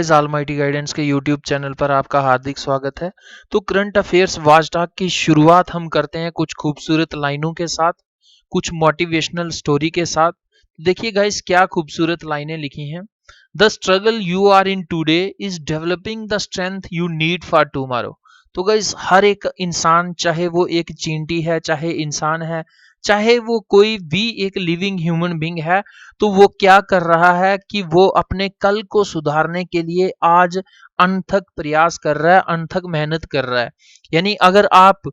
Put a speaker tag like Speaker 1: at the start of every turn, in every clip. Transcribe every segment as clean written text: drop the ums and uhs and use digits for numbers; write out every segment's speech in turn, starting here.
Speaker 1: इस almighty guidance के YouTube channel पर आपका हार्दिक स्वागत है। तो करंट अफेयर्स वॉचडॉग की शुरुआत हम करते हैं कुछ खूबसूरत लाइनों के साथ, कुछ मोटिवेशनल स्टोरी के साथ। देखिए गाइस, क्या खूबसूरत लाइनें लिखी हैं। The struggle you are in today is developing the strength you need for tomorrow. तो गाइस, हर एक इंसान, चाहे वो एक चींटी है, चाहे इंसान है, चाहे वो कोई भी एक लिविंग ह्यूमन बीइंग है, तो वो क्या कर रहा है कि वो अपने कल को सुधारने के लिए आज अनथक प्रयास कर रहा है, अनथक मेहनत कर रहा है। यानी अगर आप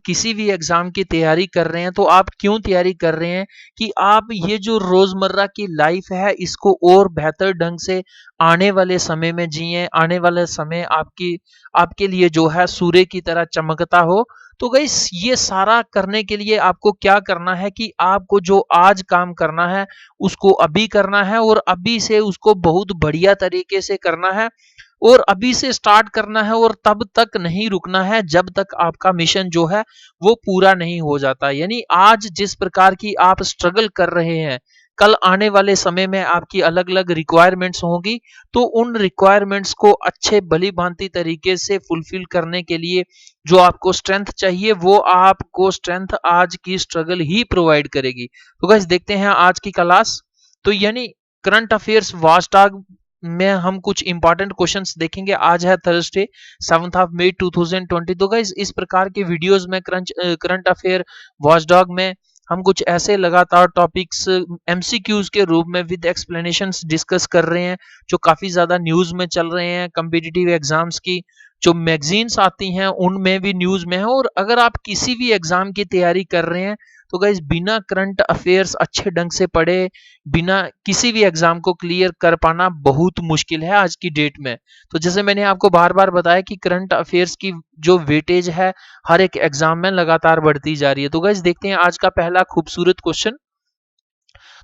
Speaker 1: किसी भी एग्जाम की तैयारी कर रहे हैं, तो आप क्यों तैयारी कर रहे हैं कि आप ये जो रोजमर्रा की लाइफ है इसको और बेहतर ढंग से आने वाले समय में जिए, आने वाले समय आपके लिए जो है सूर्य की तरह चमकता हो। तो गाइस, ये सारा करने के लिए आपको क्या करना है कि आपको जो आज काम करना है उसको अभी करना है, और अभी से उसको बहुत बढ़िया तरीके से करना है, और अभी से स्टार्ट करना है, और तब तक नहीं रुकना है जब तक आपका मिशन जो है वो पूरा नहीं हो जाता। यानी आज जिस प्रकार की आप स्ट्रगल कर रहे हैं, कल आने वाले समय में आपकी अलग अलग रिक्वायरमेंट्स होंगी। तो उन रिक्वायरमेंट्स को अच्छे भली भांति तरीके से फुलफिल करने के लिए जो आपको स्ट्रेंथ चाहिए, वो आपको स्ट्रेंथ आज की स्ट्रगल ही प्रोवाइड करेगी। तो गाइस, देखते हैं आज की क्लास। तो यानी करंट अफेयर्स वॉचडॉग में हम कुछ इंपॉर्टेंट क्वेश्चंस देखेंगे। आज है थर्सडे 7 मई 2020। तो गाइस, इस प्रकार के वीडियोस में करंट अफेयर वॉचडॉग में हम कुछ ऐसे लगातार टॉपिक्स एमसीक्यूज के रूप में विद एक्सप्लेनेशंस डिस्कस कर रहे हैं, जो काफी ज्यादा न्यूज में चल रहे हैं। कॉम्पिटिटिव एग्जाम्स की जो मैगजीन्स आती हैं उनमें भी न्यूज में है। और अगर आप किसी भी एग्जाम की तैयारी कर रहे हैं, तो गाइस, बिना करंट अफेयर्स अच्छे ढंग से पढ़े, बिना किसी भी एग्जाम को क्लियर कर पाना बहुत मुश्किल है आज की डेट में। तो जैसे मैंने आपको बार बार बताया कि करंट अफेयर्स की जो वेटेज है हर एक एग्जाम में लगातार बढ़ती जा रही है। तो गाइस, देखते हैं आज का पहला खूबसूरत क्वेश्चन।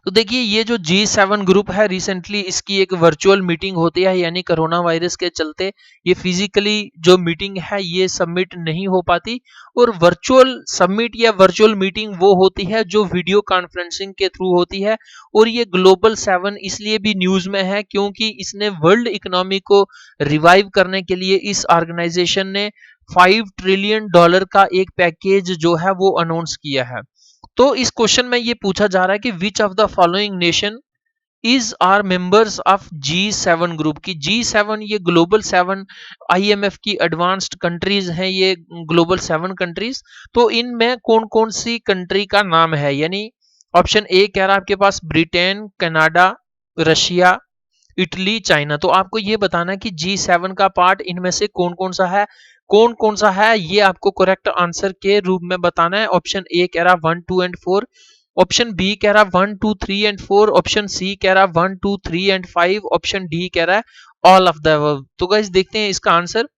Speaker 1: तो देखिए, ये जो G7 ग्रुप है, रिसेंटली इसकी एक वर्चुअल मीटिंग होती है, यानी कोरोना वायरस के चलते ये फिजिकली जो मीटिंग है ये सबमिट नहीं हो पाती। और वर्चुअल सबमिट या वर्चुअल मीटिंग वो होती है जो वीडियो कॉन्फ्रेंसिंग के थ्रू होती है। और ये ग्लोबल 7 इसलिए भी न्यूज में है क्योंकि इसने वर्ल्ड इकोनॉमी को रिवाइव करने के लिए इस ऑर्गेनाइजेशन ने $5 ट्रिलियन का एक पैकेज जो है वो अनाउंस किया है। तो इस क्वेश्चन में ये पूछा जा रहा है कि which of the following nation is are members of G7 group की। G7 ये ग्लोबल 7 IMF की एडवांस्ड कंट्रीज हैं, ये ग्लोबल 7 कंट्रीज। तो इनमें कौन कौन सी कंट्री का नाम है। यानी ऑप्शन ए कह रहा है आपके पास Britain, Canada, Russia, Italy, China. तो आपको ये बताना है कि G7 का पार्ट इनमें से कौन कौन सा है, कौन कौन सा है, ये आपको करेक्ट आंसर के रूप में बताना है। ऑप्शन ए कह रहा 1 2 एंड 4, ऑप्शन बी कह रहा 1 2 3 एंड 4, ऑप्शन सी कह रहा 1 2 3 एंड 5, ऑप्शन डी कह रहा है ऑल ऑफ द अबव। तो गाइस, देखते हैं इसका आंसर।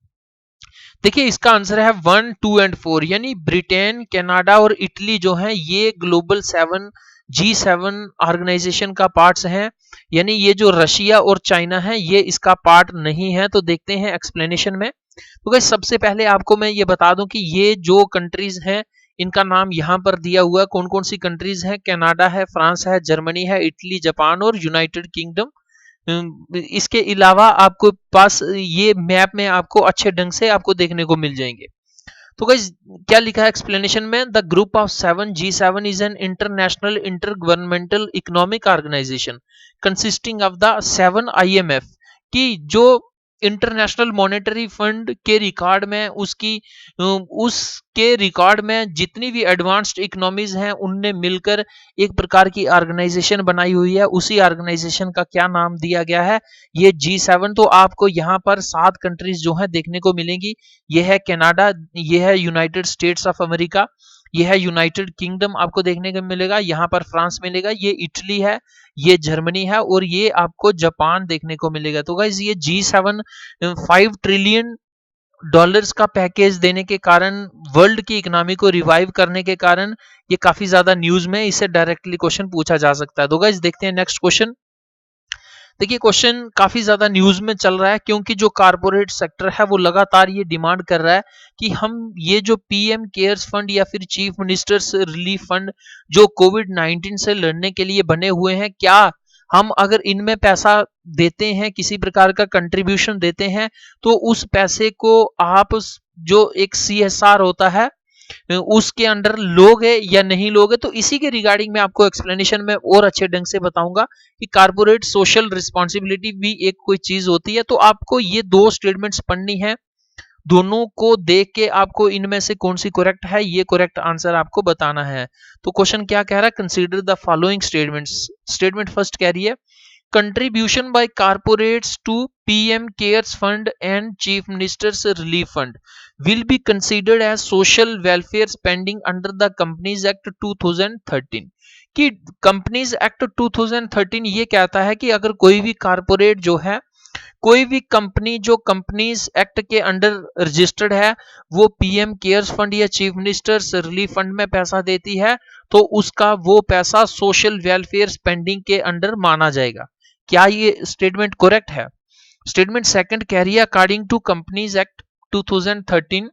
Speaker 1: देखिए, इसका आंसर है 1 2 एंड 4, यानी ब्रिटेन, कनाडा और इटली जो है ये ग्लोबल 7 G7 ऑर्गेनाइजेशन का पार्ट्स हैं। यानी ये जो रशिया और चाइना है ये इसका पार्ट नहीं है। तो देखते हैं एक्सप्लेनेशन में। तो गाइस, सबसे पहले आपको मैं ये बता दूं कि ये जो कंट्रीज हैं इनका नाम यहाँ पर दिया हुआ है। कौन कौन सी कंट्रीज हैं, कनाडा है, फ्रांस है, जर्मनी है, इटली, जापान और यूनाइटेड किंगडम। इसके अलावा आपको पास ये मैप में आपको अच्छे ढंग से आपको देखने को मिल जाएंगे। तो गाइस, क्या लिखा है एक्सप्लेनेशन में, the group of 7 G7 is an international inter governmental economic organisation consisting of the 7 IMF की जो इंटरनेशनल मॉनेटरी फंड के रिकॉर्ड में उसके रिकॉर्ड में जितनी भी एडवांस्ड इकोनॉमीज हैं उनने मिलकर एक प्रकार की ऑर्गेनाइजेशन बनाई हुई है। उसी ऑर्गेनाइजेशन का क्या नाम दिया गया है, ये G7। तो आपको यहाँ पर 7 कंट्रीज जो है देखने को मिलेंगी। ये है कनाडा, ये है यूनाइटेड स्टेट्स ऑफ अमेरिका, ये है यूनाइटेड किंगडम आपको देखने को मिलेगा, यहाँ पर फ्रांस मिलेगा, ये इटली है, ये जर्मनी है और ये आपको जापान देखने को मिलेगा। तो गाइस, ये G7 $5 ट्रिलियन का पैकेज देने के कारण, वर्ल्ड की इकोनॉमी को रिवाइव करने के कारण ये काफी ज्यादा न्यूज में, इससे डायरेक्टली क्वेश्चन पूछा जा सकता है। तो गाइस, देखते हैं नेक्स्ट क्वेश्चन। देखिए, क्वेश्चन काफी ज्यादा न्यूज में चल रहा है क्योंकि जो कारपोरेट सेक्टर है वो लगातार ये डिमांड कर रहा है कि हम ये जो PM केयर्स फंड या फिर चीफ मिनिस्टर्स रिलीफ फंड जो कोविड-19 से लड़ने के लिए बने हुए हैं, क्या हम अगर इनमें पैसा देते हैं, किसी प्रकार का कंट्रीब्यूशन देते हैं, तो उस पैसे को आप जो एक CSR होता है उसके अंडर लोगे या नहीं लोगे। तो इसी के रिगार्डिंग मैं आपको एक्सप्लेनेशन में और अच्छे ढंग से बताऊंगा कि कारपोरेट सोशल रिस्पॉन्सिबिलिटी भी एक कोई चीज होती है। तो आपको ये दो स्टेटमेंट्स पढ़नी है, दोनों को देख के आपको इनमें से कौन सी करेक्ट है, ये करेक्ट आंसर आपको बताना है। तो क्वेश्चन क्या कह रहा है, consider the following statements. Statement first कह रही है, contribution by corporates to PM cares fund and chief minister's relief fund will be considered as social welfare spending under the companies act 2013। कि कंपनीज एक्ट 2013 ये कहता है कि अगर कोई भी कारपोरेट जो है, कोई भी कंपनी जो कंपनीज एक्ट के अंडर रजिस्टर्ड है, वो पीएम केयर्स फंड या चीफ मिनिस्टर्स रिलीफ फंड में पैसा देती है, तो उसका वो पैसा सोशल वेलफेयर स्पेंडिंग के अंडर माना जाएगा। क्या ये स्टेटमेंट करेक्ट है? स्टेटमेंट सेकंड कह रही है, अकॉर्डिंग टू कंपनीज एक्ट 2013।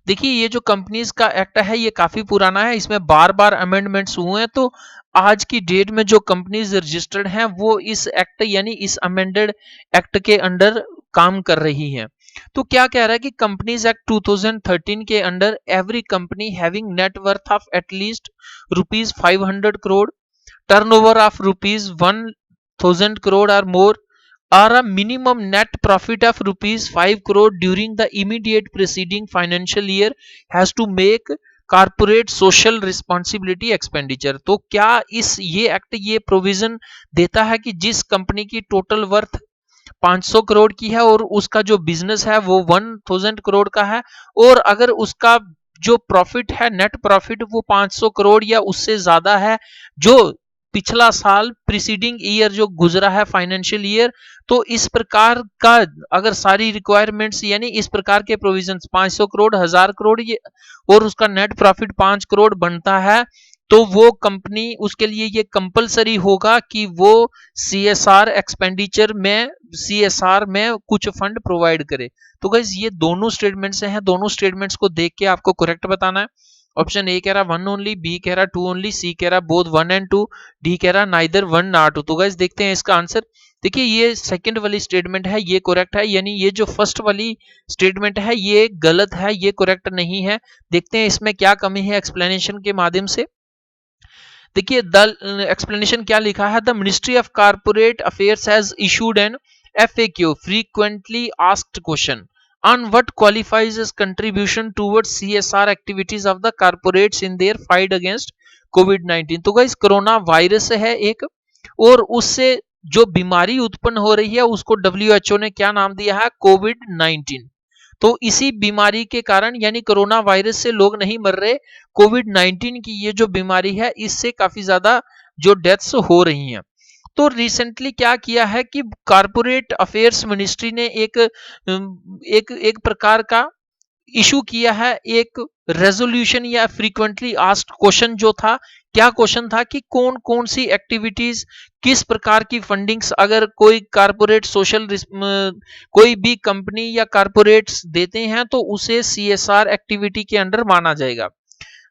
Speaker 1: देखिए ये जो कंपनीज का एक्ट है ये काफी पुराना है, इसमें बार बार अमेंडमेंट्स हुए हैं। तो आज की डेट में जो कंपनीज रजिस्टर्ड हैं वो इस एक्ट यानी इस अमेंडेड एक्ट के अंडर काम कर रही हैं। तो क्या कह रहा है कि कंपनीज एक्ट 2013 के under every company having net worth of at least ₹500 crore, turnover of ₹1000 crore or more, or a minimum net profit of ₹5 crore during the immediate preceding financial year has to make corporate social responsibility expenditure. तो क्या इस ये act ये provision देता है कि जिस company की टोटल वर्थ 500 करोड़ की है और उसका जो बिजनेस है वो 1000 करोड़ का है, और अगर उसका जो प्रॉफिट है नेट प्रॉफिट वो 500 करोड़ या उससे ज्यादा है, जो पिछला साल प्रीसीडिंग ईयर जो गुजरा है फाइनेंशियल ईयर, तो इस प्रकार का अगर सारी रिक्वायरमेंट्स यानी इस प्रकार के प्रोविजंस 500 करोड़ 1000 करोड़ ये और उसका नेट प्रॉफिट 5 करोड़ बनता है, तो वो कंपनी उसके लिए ये कंपलसरी होगा कि वो सीएसआर एक्सपेंडिचर में सीएसआर में कुछ फंड प्रोवाइड करे। तो गाइस ये दोनों स्टेटमेंट्स हैं, दोनों स्टेटमेंट्स को देख के आपको करेक्ट बताना है। ऑप्शन ए कह रहा 1 ओनली, बी कह रहा 2 ओनली, सी कह रहा बोथ 1 and 2, डी कह रहा नाइदर 1 नॉट 2। तो गाइस देखते हैं इसका आंसर। देखिए ये सेकंड वाली स्टेटमेंट है ये करेक्ट है, यानी ये जो फर्स्ट वाली स्टेटमेंट है ये गलत है, ये करेक्ट नहीं है। देखते हैं इसमें क्या कमी है एक्सप्लेनेशन के माध्यम से। देखिए द एक्सप्लेनेशन क्या लिखा है, the ministry of corporate affairs has issued N FAQ frequently asked question on what qualifies as contribution towards CSR activities of the corporates in their fight against COVID-19। तो guys corona virus है एक, और उससे जो बीमारी उत्पन्न हो रही है उसको WHO ने क्या नाम दिया है, COVID-19। तो इसी बीमारी के कारण यानी कोरोना वायरस से लोग नहीं मर रहे, COVID-19 की ये जो बीमारी है इससे काफी ज्यादा जो डेथ्स हो रही हैं। तो रिसेंटली क्या किया है कि कारपोरेट अफेयर्स मिनिस्ट्री ने एक प्रकार का इशू किया है, एक रेजोल्यूशन या फ्रीक्वेंटली आस्क्ड क्वेश्चन जो था, क्या क्वेश्चन था कि कौन कौन सी एक्टिविटीज किस प्रकार की फंडिंग्स अगर कोई कारपोरेट सोशल कोई भी कंपनी या कारपोरेट्स देते हैं तो उसे CSR एक्टिविटी के अंडर माना जाएगा।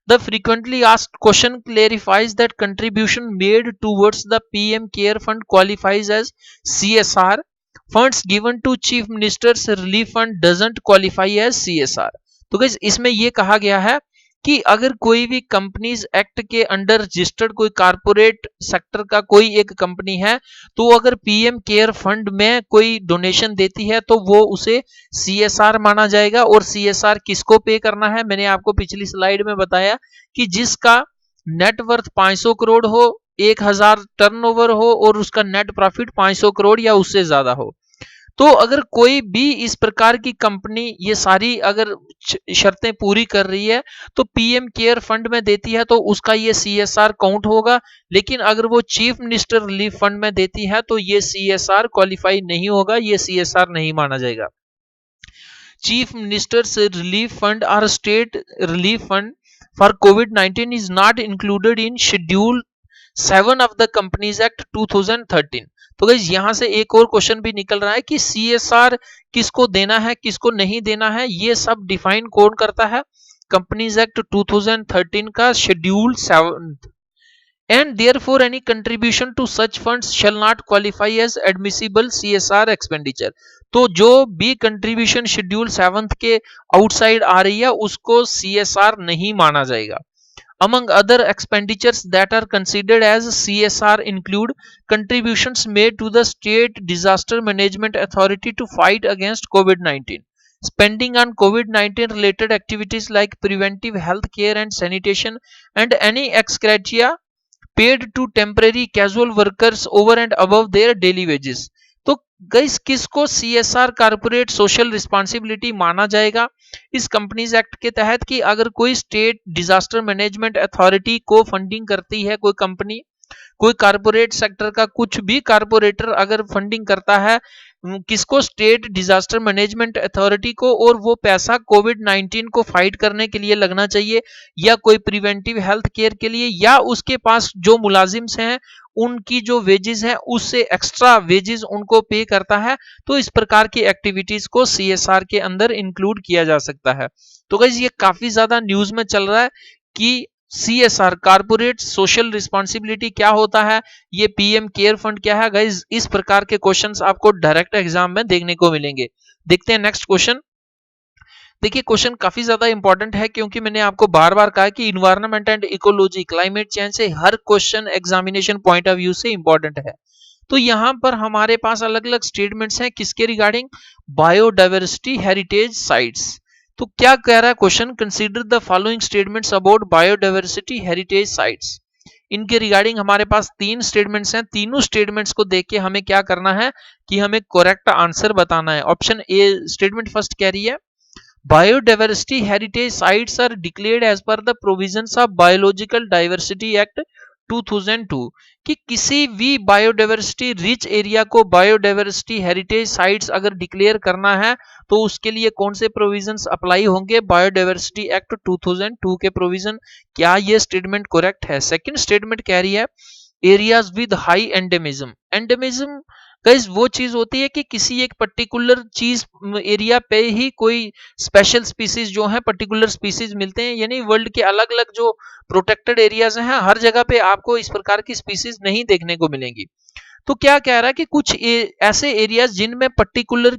Speaker 1: The frequently asked question clarifies that contribution made towards the PM Care Fund qualifies as CSR. Funds given to Chief Minister's Relief Fund doesn't qualify as CSR। तो guys इसमें ये कहा गया है कि अगर कोई भी कंपनीज एक्ट के अंडर रजिस्टर्ड कोई कारपोरेट सेक्टर का कोई एक कंपनी है, तो अगर पीएम केयर फंड में कोई डोनेशन देती है तो वो उसे सीएसआर माना जाएगा। और सीएसआर किसको पे करना है, मैंने आपको पिछली स्लाइड में बताया कि जिसका नेटवर्थ 500 करोड़ हो, 1000 टर्नओवर हो और उसका नेट प्रॉफिट 500 करोड़ या उससे ज्यादा हो। तो अगर कोई भी इस प्रकार की कंपनी ये सारी अगर शर्तें पूरी कर रही है तो पीएम केयर फंड में देती है तो उसका ये सीएसआर काउंट होगा। लेकिन अगर वो चीफ मिनिस्टर रिलीफ फंड में देती है तो ये सीएसआर क्वालिफाई नहीं होगा, ये सीएसआर नहीं माना जाएगा। चीफ मिनिस्टर्स रिलीफ फंड और state relief fund for covid is not included in schedule 7 of the companies act 2013। तो गाइस यहां से एक और क्वेश्चन भी निकल रहा है कि सीएसआर किसको देना है किसको नहीं देना है, ये सब डिफाइन कौन करता है, कंपनीज एक्ट 2013 का schedule 7 and therefore any contribution to such funds shall not qualify as admissible CSR expenditure। तो जो भी कंट्रीब्यूशन शेड्यूल 7th के आउटसाइड आ रही है उसको CSR नहीं माना जाएगा। Among other expenditures that are considered as CSR include contributions made to the state disaster management authority to fight against COVID-19, spending on COVID-19 related activities like preventive health care and sanitation, and any ex gratia paid to temporary casual workers over and above their daily wages. तो guys किसको CSR corporate social responsibility माना जाएगा इस companies act के तहत कि अगर कोई स्टेट डिजास्टर मैनेजमेंट अथॉरिटी को फंडिंग करती है कोई कंपनी, कोई कारपोरेट सेक्टर का कुछ भी कारपोरेटर अगर फंडिंग करता है किसको, स्टेट डिजास्टर मैनेजमेंट अथॉरिटी को, और वो पैसा कोविड-19 को फाइट करने के लिए लगना चाहिए या कोई प्रिवेंटिव हेल्थ केयर के लिए, या उसके पास जो मुलाजिम्स हैं उनकी जो वेजेस हैं उससे एक्स्ट्रा वेजेस उनको पे करता है, तो इस प्रकार की एक्टिविटीज को सीएसआर के अंदर इंक्लूड किया जा सकता है। तो गाइस ये काफी ज्यादा न्यूज में चल रहा है कि सीएसआर कारपोरेट सोशल रिस्पांसिबिलिटी क्या होता है, ये पीएम केयर फंड क्या है। गाइस इस प्रकार के क्वेश्चंस आपको डायरेक्ट एग्जाम में देखने को मिलेंगे। देखते हैं नेक्स्ट क्वेश्चन। देखिए क्वेश्चन काफी ज्यादा इंपॉर्टेंट है क्योंकि मैंने आपको बार बार कहा कि environment and ecology climate change से हर question examination point of view से इंपॉर्टेंट है। तो यहां पर हमारे पास अलग अलग स्टेटमेंट्स हैं किसके रिगार्डिंग, बायोडाइवर्सिटी हेरिटेज साइट्स। तो क्या कह रहा है question, consider the following statements about biodiversity heritage sites. इनके रिगार्डिंग हमारे पास तीन स्टेटमेंट्स हैं, तीनों स्टेटमेंट्स को देख के हमें क्या करना है कि हमें करेक्ट आंसर बताना है। ऑप्शन ए स्टेटमेंट फर्स्ट कह रही है biodiversity heritage sites are declared as per the provisions of biological diversity act 2002 कि किसी भी बायोडाइवर्सिटी रिच एरिया को बायोडाइवर्सिटी हेरिटेज साइट्स अगर डिक्लेयर करना है तो उसके लिए कौन से प्रोविजंस अप्लाई होंगे, बायोडाइवर्सिटी एक्ट 2002 के प्रोविजन। क्या ये स्टेटमेंट करेक्ट है। सेकंड स्टेटमेंट कह रही है areas with high endemism. Endemism guys वो चीज होती है कि किसी एक पर्टिकुलर चीज एरिया पे ही कोई स्पेशल स्पीसीज जो है पर्टिकुलर स्पीसीज मिलते हैं, यानी वर्ल्ड के अलग अलग जो प्रोटेक्टेड एरियाज हैं हर जगह पे आपको इस प्रकार की स्पीसीज नहीं देखने को मिलेंगी। तो क्या कह रहा है कि कुछ ऐसे एरियाज जिनमें पर्टिकुलर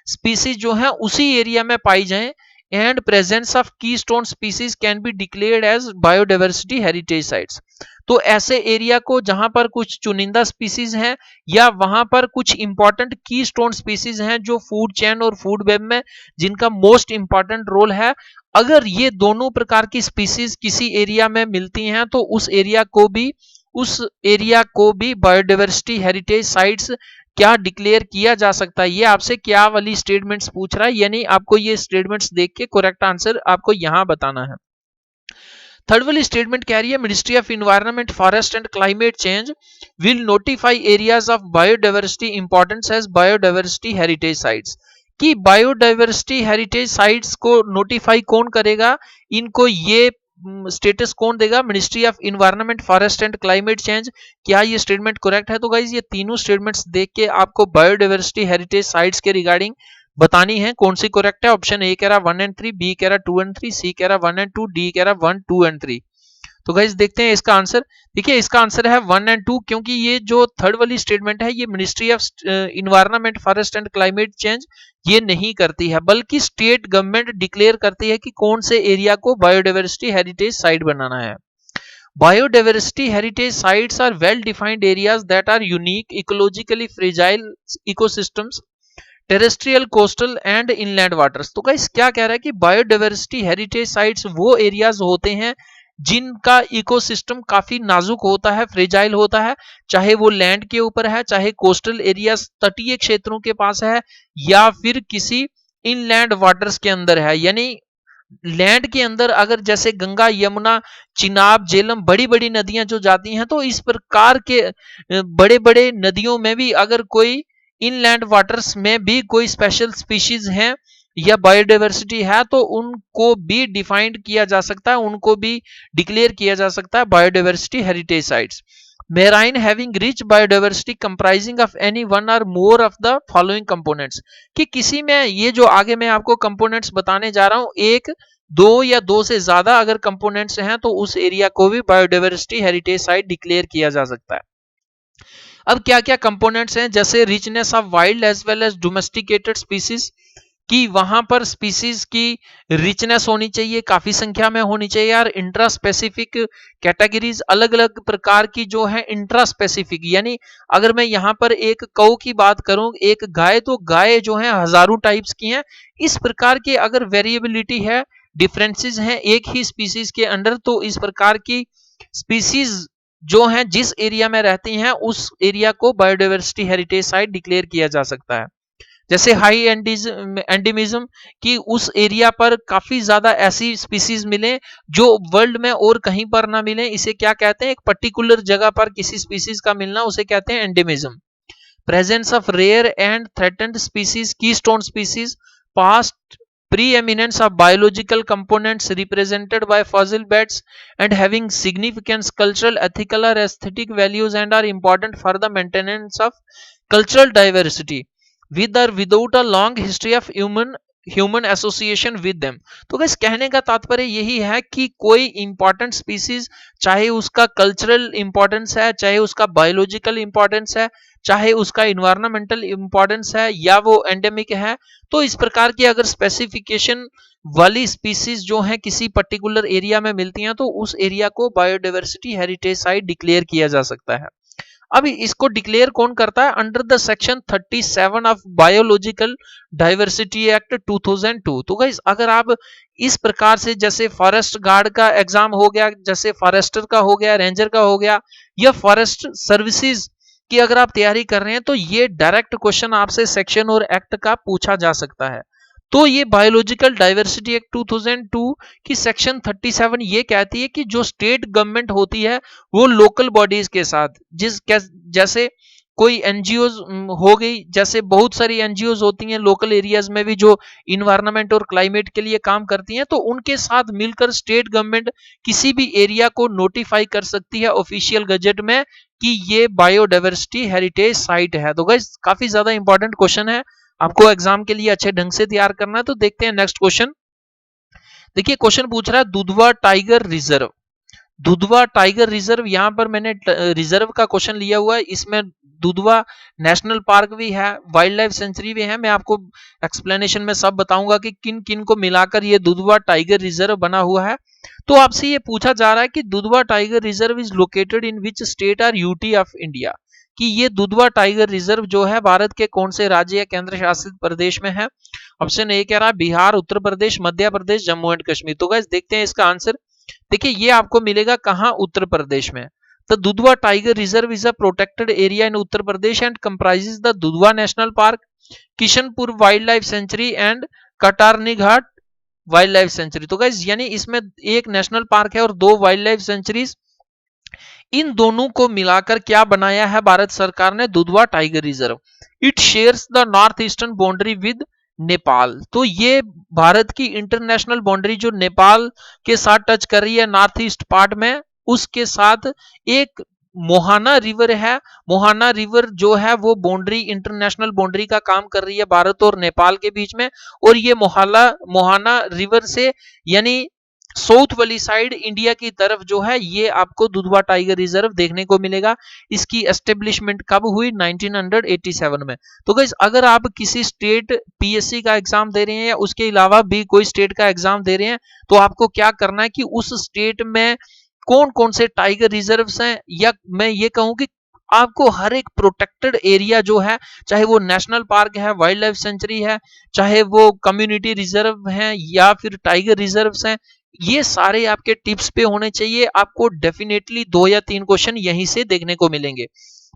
Speaker 1: स्पीसीज जो है उसी एरिया में पाई जाएं and presence of keystone species can be declared as biodiversity heritage sites. तो ऐसे एरिया को जहां पर कुछ चुनिंदा स्पीसीज हैं या वहां पर कुछ इंपॉर्टेंट की स्टोन स्पीसीज हैं जो फूड चेन और फूड वेब में जिनका मोस्ट इंपॉर्टेंट रोल है, अगर ये दोनों प्रकार की स्पीसीज किसी एरिया में मिलती हैं तो उस एरिया को भी बायोडाइवर्सिटी हेरिटेज साइट्स क्या डिक्लेयर किया जा सकता है। ये आपसे क्या वाली स्टेटमेंट्स पूछ रहा है, यानी आपको ये स्टेटमेंट्स देख के करेक्ट आंसर आपको यहां बताना है। थर्ड वाली स्टेटमेंट कह रही है ministry of environment forest and climate change will notify areas of biodiversity importance as biodiversity heritage sites कि बायोडाइवर्सिटी हेरिटेज साइट्स को नोटिफाई कौन करेगा, इनको ये स्टेटस कौन देगा, ministry of environment forest and climate change. क्या ये स्टेटमेंट करेक्ट है। तो गाइज ये तीनों स्टेटमेंट्स देख के आपको बायोडाइवर्सिटी हेरिटेज साइट्स के रिगार्डिंग बतानी है कौन सी करेक्ट है। ऑप्शन ए कह रहा 1 एंड 3, बी कह रहा 2 एंड 3, सी कह रहा 1 एंड 2, डी कह रहा 1, 2 एंड 3। तो गाइस देखते हैं इसका आंसर। देखिए इसका आंसर है 1 एंड 2 क्योंकि ये जो थर्ड वाली स्टेटमेंट है ये ministry of environment forest and climate change ये नहीं करती है, बल्कि स्टेट गवर्नमेंट डिक्लेयर करती है कि कौन से एरिया को बायोडाइवर्सिटी हेरिटेज साइट बनाना है। Biodiversity heritage sites are well defined areas that are unique ecologically fragile ecosystems terrestrial coastal and inland waters. तो गाइस क्या कह रहा है कि बायोडाइवर्सिटी हेरिटेज साइट्स वो एरियाज होते हैं जिनका इकोसिस्टम काफी नाजुक होता है, फ्रेजाइल होता है, चाहे वो लैंड के ऊपर है, चाहे कोस्टल एरियाज तटीय क्षेत्रों के पास है या फिर किसी इनलैंड वाटर्स के अंदर है। यानी लैंड के अंदर अगर जैसे गंगा, यमुना, चिनाब, झेलम बड़ी बड़ी नदियां जो जाती हैं तो इस प्रकार के बड़े बड़े नदियों में भी अगर कोई इनलैंड वाटर्स में भी कोई स्पेशल स्पीशीज हैं या बायोडाइवर्सिटी है तो उनको भी डिफाइंड किया जा सकता है, उनको भी डिक्लेयर किया जा सकता है biodiversity heritage sites. Marine having rich biodiversity comprising of any one or more of the following components कि किसी में ये जो आगे मैं आपको कंपोनेंट्स बताने जा रहा हूं एक दो या दो से ज्यादा अगर कंपोनेंट्स हैं तो उस एरिया को भी बायोडाइवर्सिटी हेरिटेज साइट डिक्लेयर किया जा सकता है। अब क्या क्या कंपोनेंट्स हैं, जैसे richness of wild as well as domesticated species, कि वहां पर स्पीसीज की रिचनेस होनी चाहिए, काफी संख्या में होनी चाहिए। यार इंट्रा स्पेसिफिक कैटेगरीज, अलग अलग प्रकार की जो है इंट्रा स्पेसिफिक, यानी अगर मैं यहाँ पर एक कौ की बात करूं, एक गाय, तो गाय जो है हजारों टाइप्स की हैं। इस प्रकार की अगर वेरिएबिलिटी है, डिफरेंसेस हैं एक ही स्पीसीज के अंदर, तो इस प्रकार की स्पीसीज जो हैं जिस एरिया में रहती हैं उस एरिया को बायोडाइवर्सिटी हेरिटेज साइट डिक्लेयर किया जा सकता है। जैसे हाई एंडीमिज्म, कि उस एरिया पर काफी ज्यादा ऐसी स्पीसीज मिले जो वर्ल्ड में और कहीं पर ना मिले, इसे क्या कहते हैं, एक पर्टिकुलर जगह पर किसी स्पीसीज का मिलना, उसे कहते हैं endemism. Presence of rare and threatened species, keystone species, past preeminence of biological components represented by fossil beds and having significant cultural, ethical or aesthetic values and are important for the maintenance of cultural diversity with or without a long history of human association with them. तो guys कहने का तात्पर्य यही है कि कोई important species, चाहे उसका कल्चरल इंपॉर्टेंस है, चाहे उसका बायोलॉजिकल इंपॉर्टेंस है, चाहे उसका इन्वायरमेंटल इंपॉर्टेंस है, या वो एंडेमिक है, तो इस प्रकार की अगर स्पेसिफिकेशन वाली स्पीसीज जो है किसी पर्टिकुलर एरिया में मिलती हैं तो उस एरिया को बायोडाइवर्सिटी हेरिटेज साइट डिक्लेयर किया जा सकता है। अब इसको डिक्लेयर कौन करता है, under the section 37 of biological diversity act 2002। तो गाइस अगर आप इस प्रकार से, जैसे फॉरेस्ट गार्ड का एग्जाम हो गया, जैसे फॉरेस्टर का हो गया, रेंजर का हो गया, या फॉरेस्ट सर्विसेज की अगर आप तैयारी कर रहे हैं, तो ये डायरेक्ट क्वेश्चन आपसे सेक्शन और एक्ट का पूछा जा सकता है। तो ये बायोलॉजिकल डाइवर्सिटी एक्ट 2002 की सेक्शन 37 ये कहती है कि जो स्टेट गवर्नमेंट होती है वो लोकल बॉडीज के साथ, जैसे कोई एनजीओ हो गई, जैसे बहुत सारी एनजीओ होती हैं लोकल एरियाज में भी जो इन्वायरमेंट और क्लाइमेट के लिए काम करती हैं, तो उनके साथ मिलकर स्टेट गवर्नमेंट किसी भी एरिया को नोटिफाई कर सकती है ऑफिशियल गजेट में कि ये बायोडाइवर्सिटी हेरिटेज साइट है। तो गाइस काफी ज्यादा इंपॉर्टेंट क्वेश्चन है, आपको एग्जाम के लिए अच्छे ढंग से तैयार करना है। तो देखते हैं नेक्स्ट क्वेश्चन। देखिए क्वेश्चन पूछ रहा है Dudhwa tiger reserve. Dudhwa tiger reserve, यहां पर मैंने रिजर्व का क्वेश्चन लिया हुआ है, इसमें दुधवा नेशनल पार्क भी है, वाइल्ड लाइफ सेंचुरी भी है। मैं आपको एक्सप्लेनेशन में सब बताऊंगा कि किन किन को मिलाकर ये दुधवा टाइगर रिजर्व बना हुआ है। तो आपसे ये पूछा जा रहा है कि Dudhwa tiger reserve is located in which state और यूटी ऑफ इंडिया, कि ये दुधवा टाइगर रिजर्व जो है भारत के कौन से राज्य या केंद्र शासित प्रदेश में है। ऑप्शन ए कह रहा है बिहार, उत्तर प्रदेश, मध्य प्रदेश, जम्मू एंड कश्मीर। तो गाइस देखते हैं इसका आंसर। देखिए ये आपको मिलेगा कहां, उत्तर प्रदेश में। The Dudhwa tiger reserve is a protected area in Uttar Pradesh and comprises the Dudhwa national park, Kishanpur wildlife sanctuary and Katarniaghat wildlife sanctuary. तो गाइस यानी इसमें एक नेशनल पार्क है और दो वाइल्ड लाइफ सेंचुरीज, इन दोनों को मिलाकर क्या बनाया है भारत सरकार ने, Dudhwa tiger reserve. It shares the north eastern boundary with Nepal. तो ये भारत की इंटरनेशनल बाउंड्री जो नेपाल के साथ टच कर रही है नॉर्थ ईस्ट पार्ट में, उसके साथ एक मोहाना रिवर है। मोहाना रिवर जो है वो बाउंड्री, इंटरनेशनल बाउंड्री का काम कर रही है भारत और नेपाल के बीच में। और ये मोहाना रिवर से यानी साउथ वाली साइड इंडिया की तरफ जो है ये आपको दुधवा टाइगर रिजर्व देखने को मिलेगा। इसकी एस्टेब्लिशमेंट कब हुई, 1987 में। तो गाइस अगर आप किसी स्टेट पीएससी का एग्जाम दे रहे हैं या उसके अलावा भी कोई स्टेट का एग्जाम दे रहे हैं, तो आपको क्या करना है कि उस स्टेट में कौन कौन से टाइगर रिजर्व्स हैं, या मैं ये कहूं कि आपको हर एक प्रोटेक्टेड एरिया जो है, चाहे वो नेशनल पार्क है, वाइल्ड लाइफ सेंचुरी है, चाहे वो कम्युनिटी रिजर्व है या फिर टाइगर रिजर्व्स हैं, ये सारे आपके टिप्स पे होने चाहिए। आपको डेफिनेटली 2 या 3 क्वेश्चन यहीं से देखने को मिलेंगे।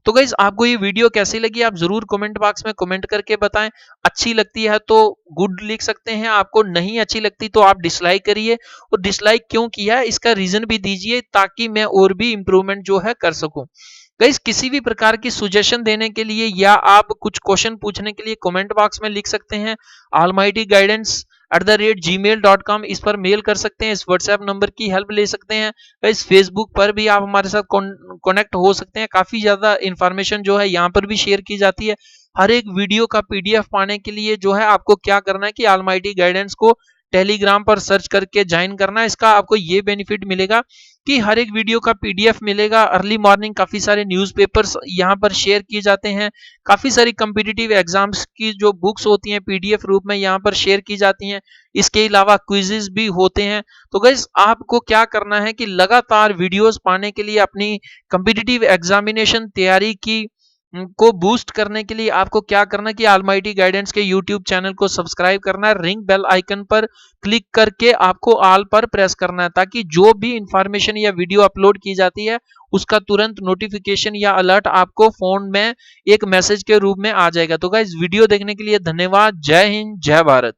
Speaker 1: तो गाइज आपको ये वीडियो कैसी लगी आप जरूर कमेंट बॉक्स में कमेंट करके बताएं। अच्छी लगती है तो गुड लिख सकते हैं, आपको नहीं अच्छी लगती तो आप डिसलाइक करिए, और डिसलाइक क्यों किया है इसका रीजन भी दीजिए ताकि मैं और भी इंप्रूवमेंट जो है कर सकूं। गाइस किसी भी प्रकार की सुजेशन देने के लिए या आप कुछ क्वेश्चन पूछने के लिए कमेंट बॉक्स में लिख सकते हैं। almightyguidance@gmail.com इस पर मेल कर सकते हैं, इस व्हाट्सएप नंबर की हेल्प ले सकते हैं। गाइस फेसबुक पर भी आप हमारे साथ कनेक्ट हो सकते हैं, काफी ज्यादा इंफॉर्मेशन जो है यहाँ पर भी शेयर की जाती है। हर एक वीडियो का पीडीएफ पाने के लिए जो है आपको क्या करना है कि ऑलमाइटी गाइडेंस को टेलीग्राम पर सर्च करके ज्वाइन करना। इसका आपको ये बेनिफिट मिलेगा कि हर एक वीडियो का पीडीएफ मिलेगा। अर्ली मॉर्निंग काफी सारे न्यूज़पेपर्स यहाँ पर शेयर किए जाते हैं। काफी सारी कॉम्पिटिटिव एग्जाम्स की जो बुक्स होती हैं पीडीएफ रूप में यहाँ पर शेयर की जाती हैं। इसके अलावा क्विजेस भी होते हैं। तो गाइस आपको क्या करना है कि लगातार वीडियोस पाने के लिए, अपनी कॉम्पिटिटिव एग्जामिनेशन तैयारी की को बूस्ट करने के लिए आपको क्या करना है कि ऑलमाइटी गाइडेंस के यूट्यूब चैनल को सब्सक्राइब करना है। रिंग बेल आइकन पर क्लिक करके आपको ऑल पर प्रेस करना है, ताकि जो भी इंफॉर्मेशन या वीडियो अपलोड की जाती है उसका तुरंत नोटिफिकेशन या अलर्ट आपको फोन में एक मैसेज के रूप में आ जाएगा। तो गाइस वीडियो देखने के लिए धन्यवाद। जय हिंद, जय भारत।